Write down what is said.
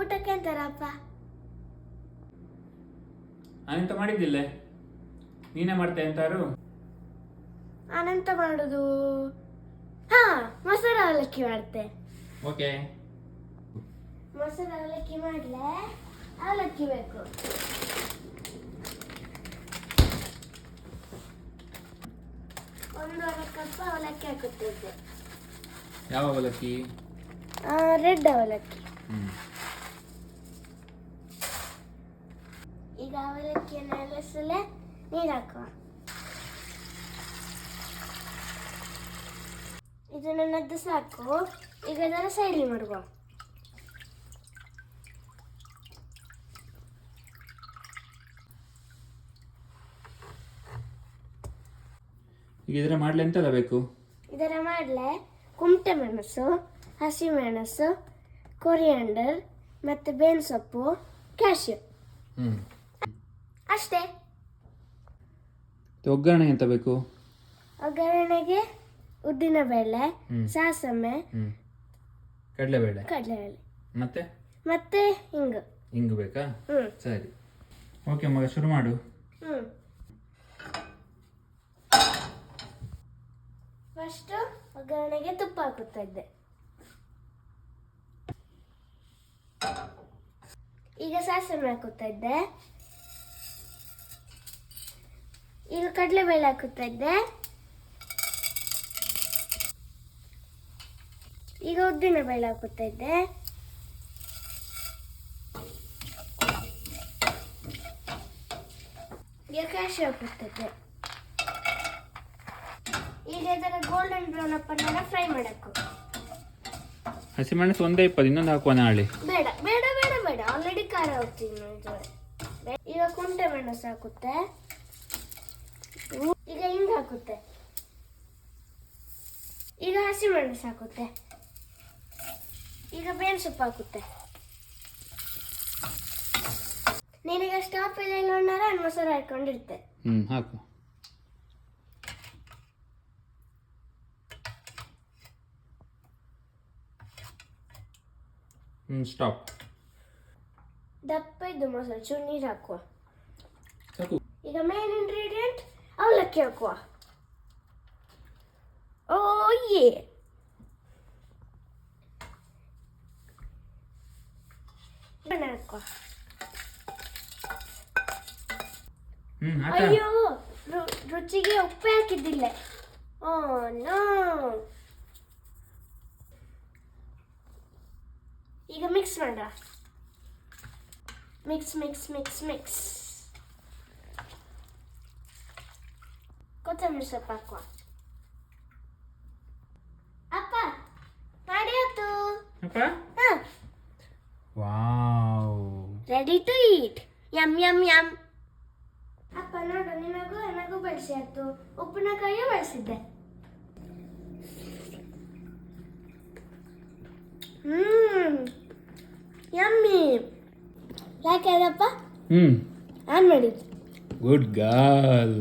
ಊಟಕ್ಕೆ ಅಂತಾರಪ್ಪ. ನಾನೆಂತ ಮಾಡಿದ್ದಿಲ್ಲ, ನೀನೇ ಮಾಡ್ತೆ ಅಂತಾರು. ನಾನೆಂತ ಮಾಡುದು? ಹಾ, ಮೊಸರು ಅವಲಕ್ಕಿ ಮಾಡ್ತೆ. ಓಕೆ. ಮೊಸರು ಅವಲಕ್ಕಿ ಮಾಡ್ಲೆ? ಅವಲಕ್ಕಿ ಬೇಕು. ಒಂದೂವರೆ ಕಪ್ ಅವಲಕ್ಕಿ ಹಾಕುತ್ತಿದ್ದೆ. ಯಾವ ಅವಲಕ್ಕಿ? ರೆಡ್ ಅವಲಕ್ಕಿ. ಈಗ ಅವಲಕ್ಕಿಯನ್ನು ನೆನೆಸಲೆ ನೀರು ಹಾಕುವ. ಇದನ್ನು ನೆನೆದು ಸಾಕು. ಈಗ ಅದನ್ನು ಸೈಡ್ಲಿ ಮಾಡುವ. ಈಗ ಇದರ ಮಾಡ್ಲಿ ಎಂತೆಲ್ಲ ಬೇಕು? ಇದರ ಮಾಡಲೆ ಕುಮಟೆ ಮೆಣಸು, ಹಸಿಮೆಣಸು, ಕೊರಿಯಾಂಡರ್ ಮತ್ತು ಬೇವಿನ ಸೊಪ್ಪು, ಕ್ಯಾಶ್ಯೂ ಅಷ್ಟೇ. ಒಗ್ಗರಣೆ ಎಂತ ಬೇಕು? ಒಗ್ಗರಣೆಗೆ ಉದ್ದಿನಬೇಳೆ, ಸಾಸಮೆ, ಕಡಲೆಬೇಳೆ, ಮತ್ತೆ ಮತ್ತೆ ಹಿಂಗು ಬೇಕಾ? ಸರಿ, ಓಕೆ ಮಗ, ಶುರು ಮಾಡು. ಫಸ್ಟ್ ಒಗ್ಗರಣೆಗೆ ತುಪ್ಪ ಹಾಕುತ್ತಾ ಇದ್ದೆ. ಈಗ ಸಾಸಿವೆ ಹಾಕುತ್ತಾ ಇದ್ದೆ. ಈಗ ಕಡಲೆಬೇಳೆ ಹಾಕುತ್ತಾ ಇದ್ದೆ. ಈಗ ಉದ್ದಿನ ಬೇಳೆ ಹಾಕುತ್ತಾ ಇದ್ದೆ. ಈಗ ಕ್ಯಾಶ್ಯೂ ಹಾಕುತ್ತಾ ಇದ್ದೆ. ಈಗ ಇದರ ಗೋಲ್ಡನ್ ಬ್ರೌನ್ ಅಪ್ಪನ್ನ ಫ್ರೈ ಮಾಡಬೇಕು. ಹಸಿಮೆಣಸು ಒಂದೇ 20, ಇನ್ನೊಂದು ಹಾಕುವ ನಾಳೆ? ಬೇಡ ಬೇಡ ಬೇಡ ಬೇಡ, ಆಲ್ರೆಡಿ ಖಾರ ಹೋಗ್ತೀನಿ. ಈಗ ಕುಂಟೆ ಮೆಣಸು ಹಾಕುತ್ತೆ. ಈಗ ಹಿಂಗೆ ಹಾಕುತ್ತೆ. ಈಗ ಹಸಿಮೆಣಸು ಹಾಕುತ್ತೆ. ಈಗ ಬೇವಿನ ಸೊಪ್ಪು ಹಾಕುತ್ತೆ. ನೀನೀಗ ಸ್ಟಾಪ್ ಎಲ್ಲ ಇಲ್ಲೊಂಡಾರ ಮೊಸರು ಹಾಕೊಂಡಿರ್ತೆ. ಹಾಕು. ಸ್ಟಾಪ್. ದಪ್ಪ ಇದ್ದು ಮೊಸರು, ಚೂರು ನೀರು ಹಾಕುವ. ಸಾಕು. ಈಗ ಮೇನ್ ಇಂಗ್ರೀಡಿಯೆಂಟ್ ಅವಲಕ್ಕಿ ಹಾಕುವ. ಓಯೇ, ಹಾಕುವ. ಅಯ್ಯೋ, ರುಚಿಗೆ ಉಪ್ಪು ಹಾಕಿದ್ದಿಲ್ಲ. Oh no. ಈಗ ಮಿಕ್ಸ್ ಮಾಡ. Mix mix mix mix. ಕೊತ್ತಂಬರಿ ಸೊಪ್ಪು ಹಾಕುವ. ಅಪ್ಪ ಮಾಡಿ ಆಯ್ತು. Wow, ready to eat. Yum yum yum. ಅಪ್ಪ ನೋಡು, ನಿನಗೂ ನನಗೂ ಬಳಸಿ ಆಯ್ತು. ಉಪ್ಪಿನಕಾಯಿಯೂ ಬಳಸಿದ್ದೆ. ಯಮ್ಮಿ. ಯಾಕೆ ಅದಪ್ಪ? ಆನ್ ಮಾಡಿದ್ದು. Good girl.